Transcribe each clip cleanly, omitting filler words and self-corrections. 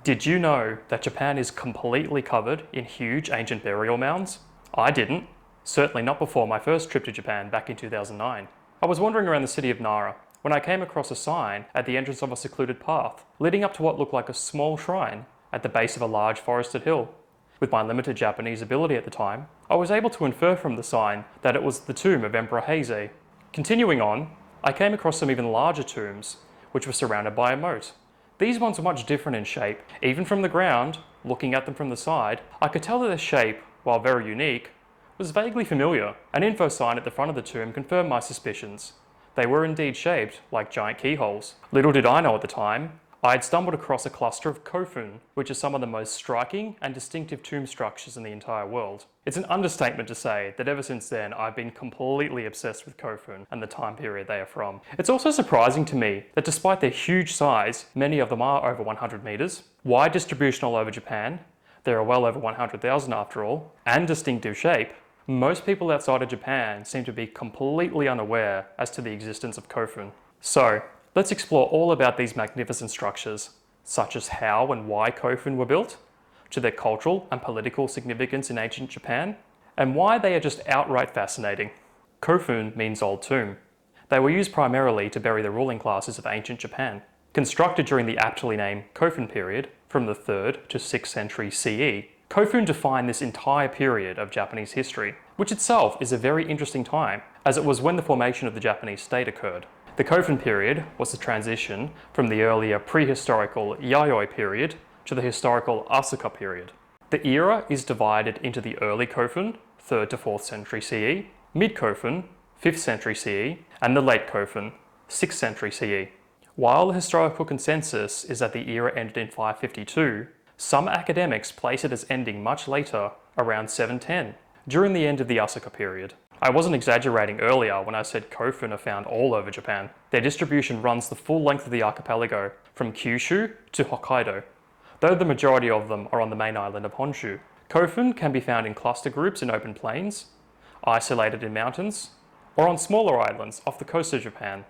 Did you know that Japan is completely covered in huge ancient burial mounds? I didn't. Certainly not before my first trip to Japan back in 2009. I was wandering around the city of Nara when I came across a sign at the entrance of a secluded path, leading up to what looked like a small shrine at the base of a large forested hill. With my limited Japanese ability at the time, I was able to infer from the sign that it was the tomb of Emperor Heizei. Continuing on, I came across some even larger tombs, which were surrounded by a moat. These ones were much different in shape. Even from the ground, looking at them from the side, I could tell that their shape, while very unique, was vaguely familiar. An info sign at the front of the tomb confirmed my suspicions. They were indeed shaped like giant keyholes. Little did I know at the time, I had stumbled across a cluster of Kofun, which are some of the most striking and distinctive tomb structures in the entire world. It's an understatement to say that ever since then I've been completely obsessed with Kofun and the time period they are from. It's also surprising to me that despite their huge size, many of them are over 100 meters, wide distribution all over Japan, there are well over 100,000 after all, and distinctive shape, most people outside of Japan seem to be completely unaware as to the existence of Kofun. So, let's explore all about these magnificent structures, such as how and why Kofun were built, to their cultural and political significance in ancient Japan, and why they are just outright fascinating. Kofun means old tomb. They were used primarily to bury the ruling classes of ancient Japan. Constructed during the aptly named Kofun period, from the 3rd to 6th century CE, Kofun defined this entire period of Japanese history, which itself is a very interesting time, as it was when the formation of the Japanese state occurred. The Kofun period was the transition from the earlier prehistorical Yayoi period to the historical Asuka period. The era is divided into the early Kofun, 3rd to 4th century CE, mid Kofun, 5th century CE, and the late Kofun, 6th century CE. While the historical consensus is that the era ended in 552, some academics place it as ending much later, around 710, during the end of the Asuka period. I wasn't exaggerating earlier when I said Kofun are found all over Japan. Their distribution runs the full length of the archipelago, from Kyushu to Hokkaido, though the majority of them are on the main island of Honshu. Kofun can be found in cluster groups in open plains, isolated in mountains, or on smaller islands off the coast of Japan.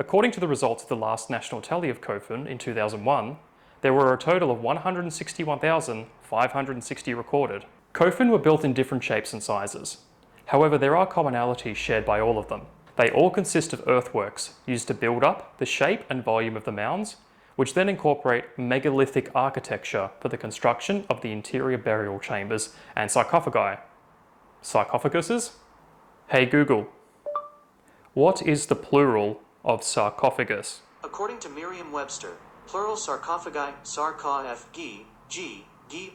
According to the results of the last national tally of Kofun in 2001, there were a total of 161,560 recorded. Kofun were built in different shapes and sizes. However, there are commonalities shared by all of them. They all consist of earthworks used to build up the shape and volume of the mounds, which then incorporate megalithic architecture for the construction of the interior burial chambers and sarcophagi. Sarcophaguses? Hey Google, what is the plural of sarcophagus? According to Merriam-Webster, plural sarcophagi, sarcophagi,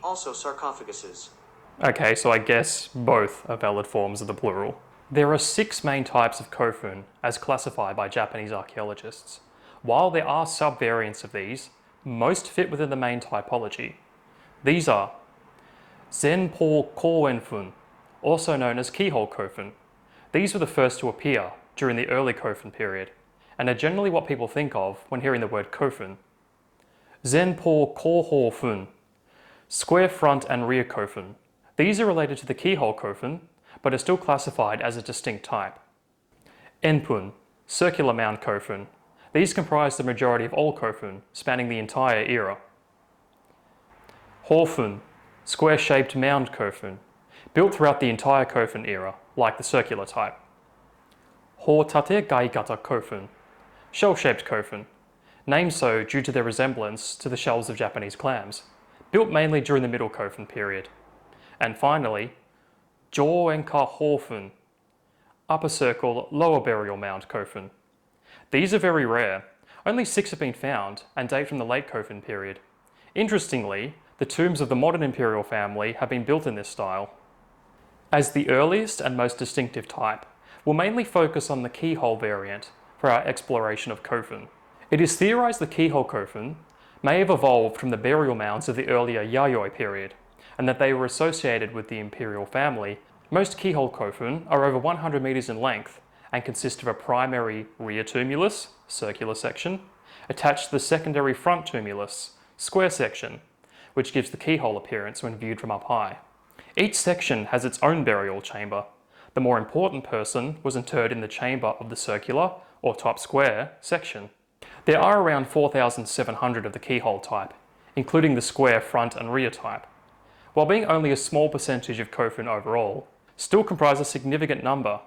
also sarcophaguses. Okay, so I guess both are valid forms of the plural. There are 6 main types of Kofun as classified by Japanese archaeologists. While there are sub-variants of these, most fit within the main typology. These are Zenpo Koenfun, also known as keyhole Kofun. These were the first to appear during the early Kofun period, and are generally what people think of when hearing the word Kofun. Zenpo Kohofun, square front and rear Kofun. These are related to the keyhole Kofun, but are still classified as a distinct type. Enpun, circular mound Kofun. These comprise the majority of all Kofun, spanning the entire era. Hofun, square-shaped mound Kofun, built throughout the entire Kofun era, like the circular type. Hotate gaikata Kofun, shell-shaped Kofun, named so due to their resemblance to the shells of Japanese clams, built mainly during the Middle Kofun period. And finally, Joenka Hofun, upper circle, lower burial mound Kofun. These are very rare. Only 6 have been found and date from the late Kofun period. Interestingly, the tombs of the modern imperial family have been built in this style. As the earliest and most distinctive type, we'll mainly focus on the keyhole variant for our exploration of Kofun. It is theorized the keyhole Kofun may have evolved from the burial mounds of the earlier Yayoi period, and that they were associated with the imperial family. Most keyhole Kofun are over 100 meters in length and consist of a primary rear tumulus, circular section, attached to the secondary front tumulus, square section, which gives the keyhole appearance when viewed from up high. Each section has its own burial chamber. The more important person was interred in the chamber of the circular, or top square, section. There are around 4,700 of the keyhole type, including the square front and rear type. While being only a small percentage of Kofun overall, still comprise a significant number,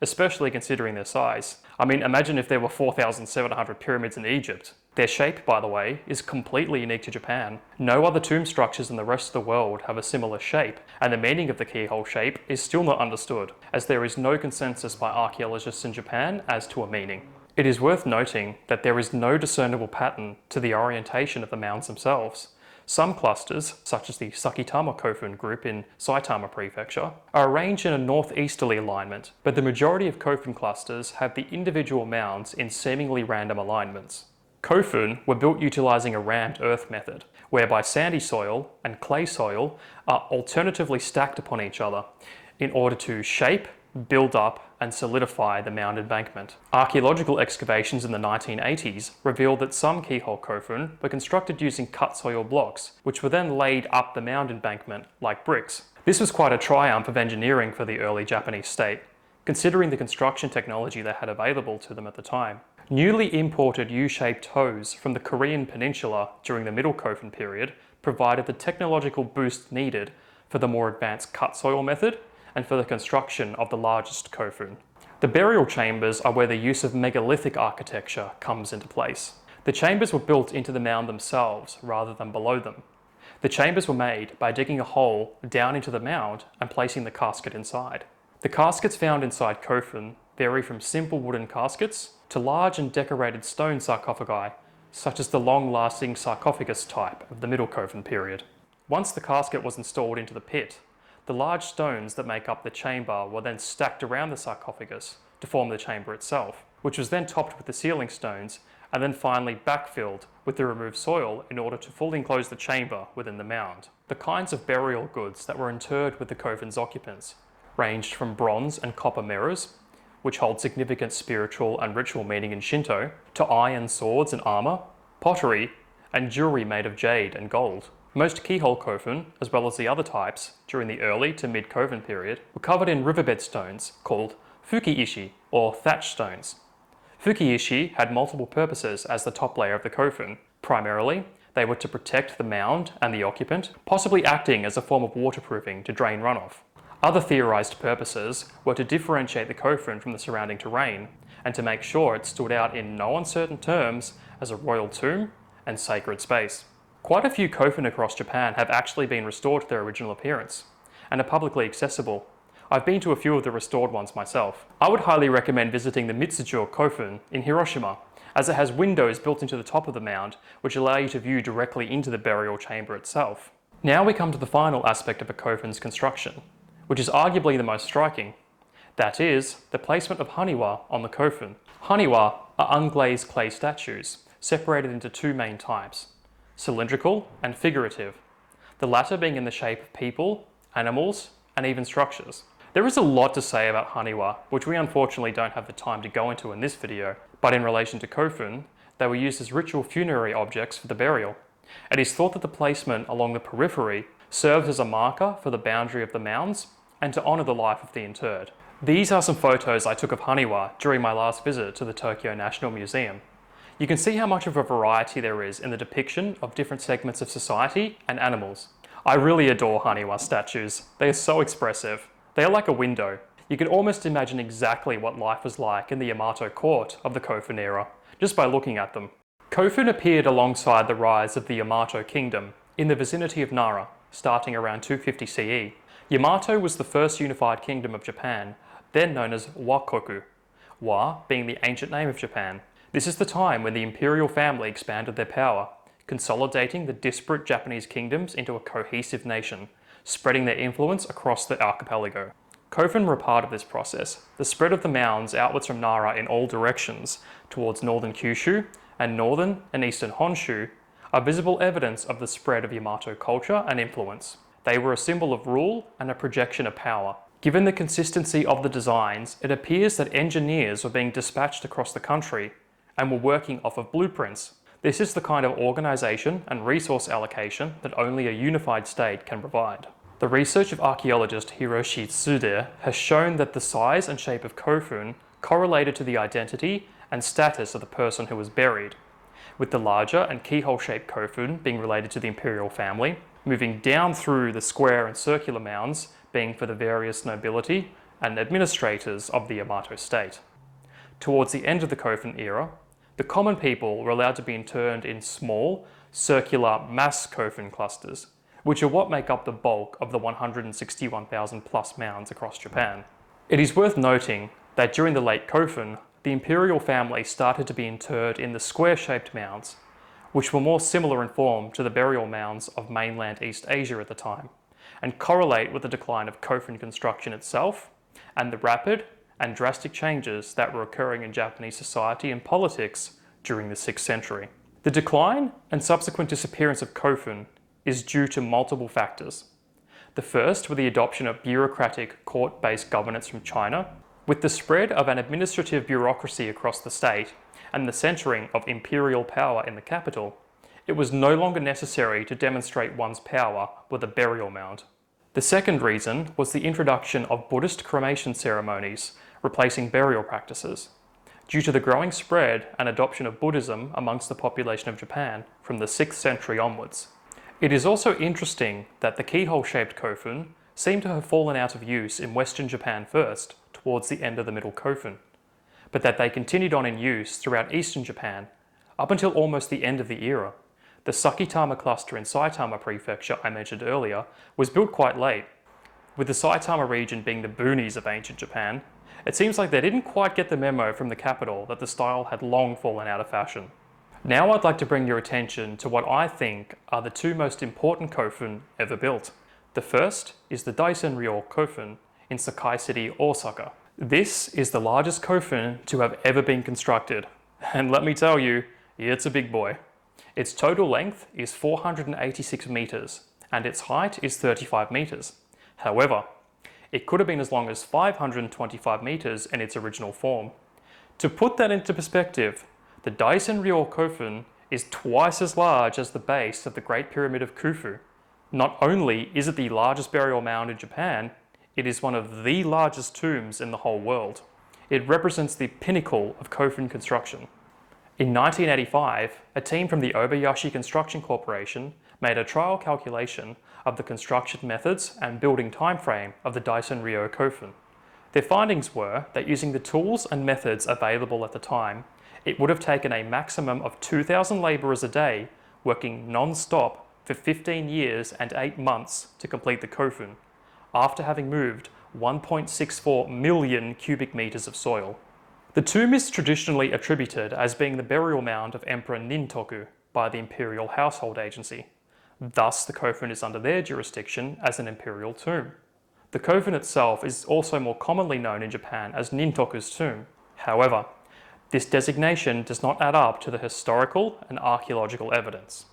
especially considering their size. I mean, imagine if there were 4,700 pyramids in Egypt. Their shape, by the way, is completely unique to Japan. No other tomb structures in the rest of the world have a similar shape, and the meaning of the keyhole shape is still not understood, as there is no consensus by archaeologists in Japan as to a meaning. It is worth noting that there is no discernible pattern to the orientation of the mounds themselves. Some clusters, such as the Sakitama Kofun group in Saitama Prefecture, are arranged in a northeasterly alignment, but the majority of Kofun clusters have the individual mounds in seemingly random alignments. Kofun were built utilizing a rammed earth method, whereby sandy soil and clay soil are alternatively stacked upon each other in order to shape, build up, and solidify the mound embankment. Archaeological excavations in the 1980s revealed that some keyhole Kofun were constructed using cut soil blocks, which were then laid up the mound embankment like bricks. This was quite a triumph of engineering for the early Japanese state, considering the construction technology they had available to them at the time. Newly imported U-shaped toes from the Korean peninsula during the Middle Kofun period provided the technological boost needed for the more advanced cut soil method and for the construction of the largest Kofun. The burial chambers are where the use of megalithic architecture comes into place. The chambers were built into the mound themselves rather than below them. The chambers were made by digging a hole down into the mound and placing the casket inside. The caskets found inside Kofun vary from simple wooden caskets to large and decorated stone sarcophagi, such as the long-lasting sarcophagus type of the Middle Kofun period. Once the casket was installed into the pit, the large stones that make up the chamber were then stacked around the sarcophagus to form the chamber itself, which was then topped with the ceiling stones and then finally backfilled with the removed soil in order to fully enclose the chamber within the mound. The kinds of burial goods that were interred with the Kofun's occupants ranged from bronze and copper mirrors, which hold significant spiritual and ritual meaning in Shinto, to iron swords and armor, pottery, and jewelry made of jade and gold. Most keyhole Kofun, as well as the other types, during the early to mid-Kofun period, were covered in riverbed stones called fukiishi, or thatch stones. Fukiishi had multiple purposes as the top layer of the Kofun. Primarily, they were to protect the mound and the occupant, possibly acting as a form of waterproofing to drain runoff. Other theorized purposes were to differentiate the Kofun from the surrounding terrain, and to make sure it stood out in no uncertain terms as a royal tomb and sacred space. Quite a few Kofun across Japan have actually been restored to their original appearance, and are publicly accessible. I've been to a few of the restored ones myself. I would highly recommend visiting the Mitsujo Kofun in Hiroshima, as it has windows built into the top of the mound, which allow you to view directly into the burial chamber itself. Now we come to the final aspect of a Kofun's construction, which is arguably the most striking. That is, the placement of haniwa on the Kofun. Haniwa are unglazed clay statues, separated into two main types: cylindrical and figurative, the latter being in the shape of people, animals, and even structures. There is a lot to say about haniwa, which we unfortunately don't have the time to go into in this video, but in relation to Kofun, they were used as ritual funerary objects for the burial. It is thought that the placement along the periphery serves as a marker for the boundary of the mounds and to honour the life of the interred. These are some photos I took of haniwa during my last visit to the Tokyo National Museum. You can see how much of a variety there is in the depiction of different segments of society and animals. I really adore haniwa statues. They are so expressive. They are like a window. You can almost imagine exactly what life was like in the Yamato court of the Kofun era, just by looking at them. Kofun appeared alongside the rise of the Yamato kingdom in the vicinity of Nara, starting around 250 CE. Yamato was the first unified kingdom of Japan, then known as Wakoku, Wa being the ancient name of Japan. This is the time when the imperial family expanded their power, consolidating the disparate Japanese kingdoms into a cohesive nation, spreading their influence across the archipelago. Kofun were a part of this process. The spread of the mounds outwards from Nara in all directions towards northern Kyushu and northern and eastern Honshu are visible evidence of the spread of Yamato culture and influence. They were a symbol of rule and a projection of power. Given the consistency of the designs, it appears that engineers were being dispatched across the country and were working off of blueprints. This is the kind of organisation and resource allocation that only a unified state can provide. The research of archaeologist Hiroshi Tsude has shown that the size and shape of Kofun correlated to the identity and status of the person who was buried, with the larger and keyhole-shaped Kofun being related to the imperial family, moving down through the square and circular mounds being for the various nobility and administrators of the Yamato state. Towards the end of the Kofun era, the common people were allowed to be interned in small, circular mass Kofun clusters, which are what make up the bulk of the 161,000 plus mounds across Japan. It is worth noting that during the late Kofun, the imperial family started to be interred in the square-shaped mounds, which were more similar in form to the burial mounds of mainland East Asia at the time, and correlate with the decline of Kofun construction itself and the rapid and drastic changes that were occurring in Japanese society and politics during the 6th century. The decline and subsequent disappearance of Kofun is due to multiple factors. The first were the adoption of bureaucratic court-based governance from China, with the spread of an administrative bureaucracy across the state and the centering of imperial power in the capital. It was no longer necessary to demonstrate one's power with a burial mound. The second reason was the introduction of Buddhist cremation ceremonies, replacing burial practices, due to the growing spread and adoption of Buddhism amongst the population of Japan from the 6th century onwards. It is also interesting that the keyhole-shaped Kofun seem to have fallen out of use in Western Japan first, towards the end of the Middle Kofun, but that they continued on in use throughout Eastern Japan up until almost the end of the era. The Sakitama cluster in Saitama Prefecture I mentioned earlier was built quite late. With the Saitama region being the boonies of ancient Japan, it seems like they didn't quite get the memo from the capital that the style had long fallen out of fashion. Now I'd like to bring your attention to what I think are the two most important Kofun ever built. The first is the Daisen-ryo Kofun in Sakai City, Osaka. This is the largest Kofun to have ever been constructed, and let me tell you, it's a big boy. Its total length is 486 meters, and its height is 35 meters. However, it could have been as long as 525 meters in its original form. To put that into perspective, the Daisen-ryo Kofun is twice as large as the base of the Great Pyramid of Khufu. Not only is it the largest burial mound in Japan, it is one of the largest tombs in the whole world. It represents the pinnacle of Kofun construction. In 1985, a team from the Obayashi Construction Corporation made a trial calculation of the construction methods and building timeframe of the Daisen-ryo Kofun. Their findings were that using the tools and methods available at the time, it would have taken a maximum of 2,000 labourers a day working non-stop for 15 years and 8 months to complete the Kofun, after having moved 1.64 million cubic meters of soil. The tomb is traditionally attributed as being the burial mound of Emperor Nintoku by the Imperial Household Agency. Thus, the Kofun is under their jurisdiction as an imperial tomb. The Kofun itself is also more commonly known in Japan as Nintoku's tomb. However, this designation does not add up to the historical and archaeological evidence.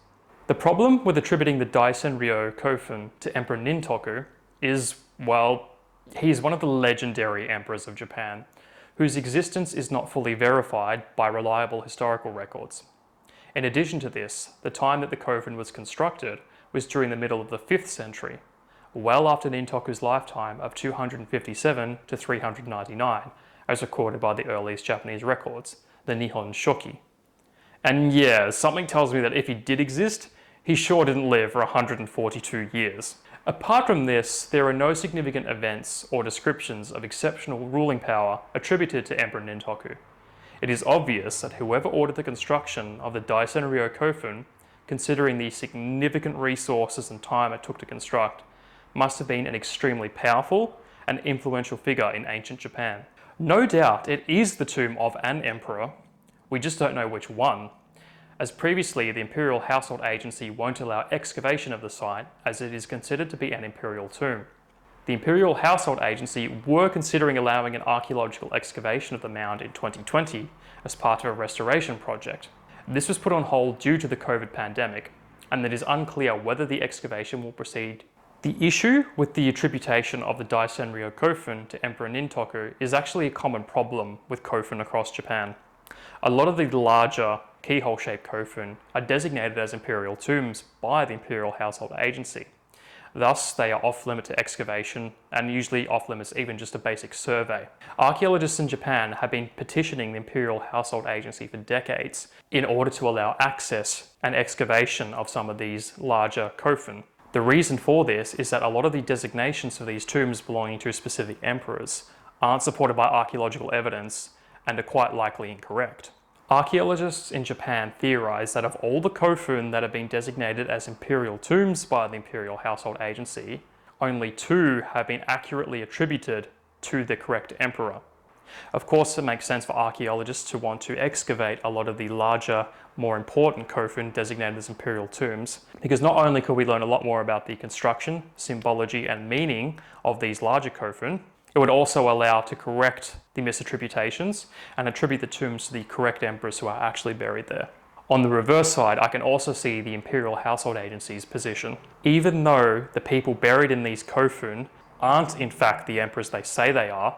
The problem with attributing the Daisen-ryo Kofun to Emperor Nintoku is, well, he is one of the legendary emperors of Japan, whose existence is not fully verified by reliable historical records. In addition to this, the time that the Kofun was constructed was during the middle of the 5th century, well after Nintoku's lifetime of 257 to 399, as recorded by the earliest Japanese records, the Nihon Shoki. And yeah, something tells me that if he did exist, he sure didn't live for 142 years. Apart from this, there are no significant events or descriptions of exceptional ruling power attributed to Emperor Nintoku. It is obvious that whoever ordered the construction of the Daisen-ryo Kofun, considering the significant resources and time it took to construct, must have been an extremely powerful and influential figure in ancient Japan. No doubt it is the tomb of an emperor, we just don't know which one, as previously the Imperial Household Agency won't allow excavation of the site as it is considered to be an imperial tomb. The Imperial Household Agency were considering allowing an archaeological excavation of the mound in 2020 as part of a restoration project. This was put on hold due to the COVID pandemic, and it is unclear whether the excavation will proceed. The issue with the attribution of the Daisen-ryo Kofun to Emperor Nintoku is actually a common problem with Kofun across Japan. A lot of the larger keyhole-shaped Kofun are designated as imperial tombs by the Imperial Household Agency. Thus, they are off-limit to excavation, and usually off-limits even just a basic survey. Archaeologists in Japan have been petitioning the Imperial Household Agency for decades in order to allow access and excavation of some of these larger kofun. The reason for this is that a lot of the designations for these tombs belonging to specific emperors aren't supported by archaeological evidence and are quite likely incorrect. Archaeologists in Japan theorize that of all the kofun that have been designated as imperial tombs by the Imperial Household Agency, only 2 have been accurately attributed to the correct emperor. Of course, it makes sense for archaeologists to want to excavate a lot of the larger, more important kofun designated as imperial tombs, because not only could we learn a lot more about the construction, symbology, and meaning of these larger kofun, it would also allow to correct the misattributations and attribute the tombs to the correct emperors who are actually buried there. On the reverse side, I can also see the Imperial Household Agency's position. Even though the people buried in these kofun aren't in fact the emperors they say they are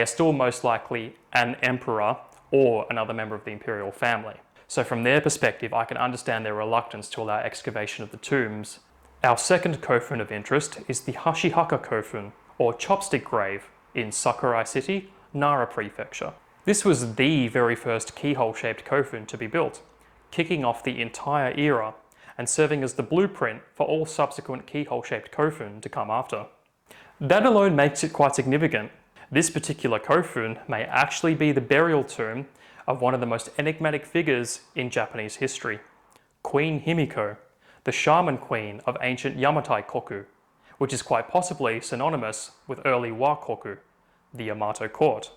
still most likely an emperor or another member of the imperial family. So from their perspective, I can understand their reluctance to allow excavation of the tombs. Our second kofun of interest is the Hashihaka Kofun, or chopstick grave, in Sakurai City, Nara Prefecture. This was the very first keyhole-shaped kofun to be built, kicking off the entire era and serving as the blueprint for all subsequent keyhole-shaped kofun to come after. That alone makes it quite significant. This particular kofun may actually be the burial tomb of one of the most enigmatic figures in Japanese history, Queen Himiko, the shaman queen of ancient Yamatai Koku, which is quite possibly synonymous with early Wakoku, the Yamato court,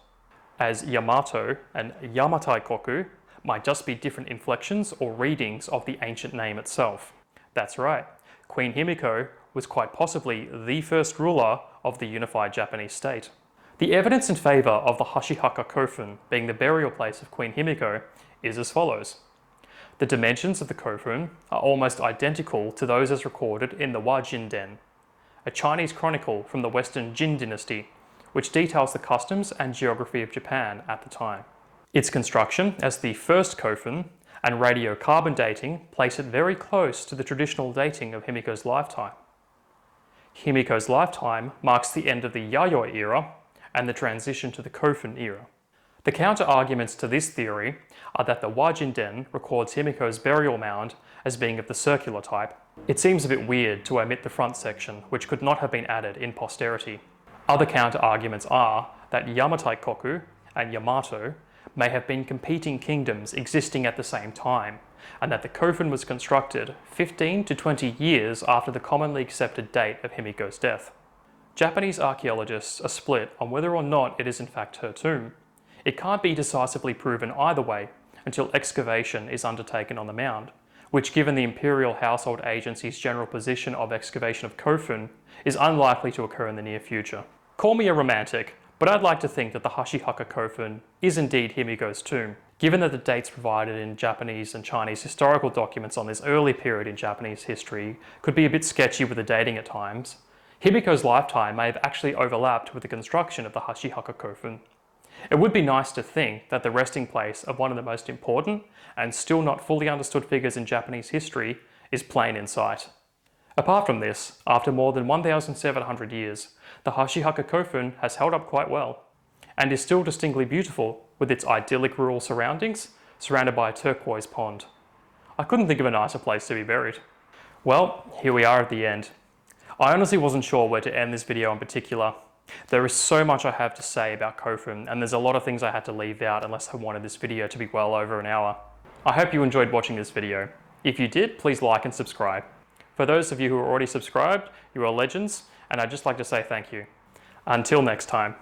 as Yamato and Yamatai Koku might just be different inflections or readings of the ancient name itself. That's right, Queen Himiko was quite possibly the first ruler of the unified Japanese state. The evidence in favour of the Hashihaka Kofun being the burial place of Queen Himiko is as follows. The dimensions of the kofun are almost identical to those as recorded in the Wajinden, a Chinese chronicle from the Western Jin dynasty, which details the customs and geography of Japan at the time. Its construction as the first kofun and radiocarbon dating place it very close to the traditional dating of Himiko's lifetime. Himiko's lifetime marks the end of the Yayoi era and the transition to the Kofun era. The counter-arguments to this theory are that the Wajinden records Himiko's burial mound as being of the circular type. It seems a bit weird to omit the front section, which could not have been added in posterity. Other counter-arguments are that Yamatai Koku and Yamato may have been competing kingdoms existing at the same time, and that the Kofun was constructed 15 to 20 years after the commonly accepted date of Himiko's death. Japanese archaeologists are split on whether or not it is in fact her tomb. It can't be decisively proven either way until excavation is undertaken on the mound, which, given the Imperial Household Agency's general position of excavation of kofun, is unlikely to occur in the near future. Call me a romantic, but I'd like to think that the Hashihaka Kofun is indeed Himiko's tomb. Given that the dates provided in Japanese and Chinese historical documents on this early period in Japanese history could be a bit sketchy with the dating at times, Himiko's lifetime may have actually overlapped with the construction of the Hashihaka Kofun. It would be nice to think that the resting place of one of the most important and still not fully understood figures in Japanese history is plain in sight. Apart from this, after more than 1,700 years, the Hashihaka Kofun has held up quite well, and is still distinctly beautiful with its idyllic rural surroundings, surrounded by a turquoise pond. I couldn't think of a nicer place to be buried. Well, here we are at the end. I honestly wasn't sure where to end this video in particular. There is so much I have to say about Kofun, and there's a lot of things I had to leave out unless I wanted this video to be well over an hour. I hope you enjoyed watching this video. If you did, please like and subscribe. For those of you who are already subscribed, you are legends, and I'd just like to say thank you. Until next time.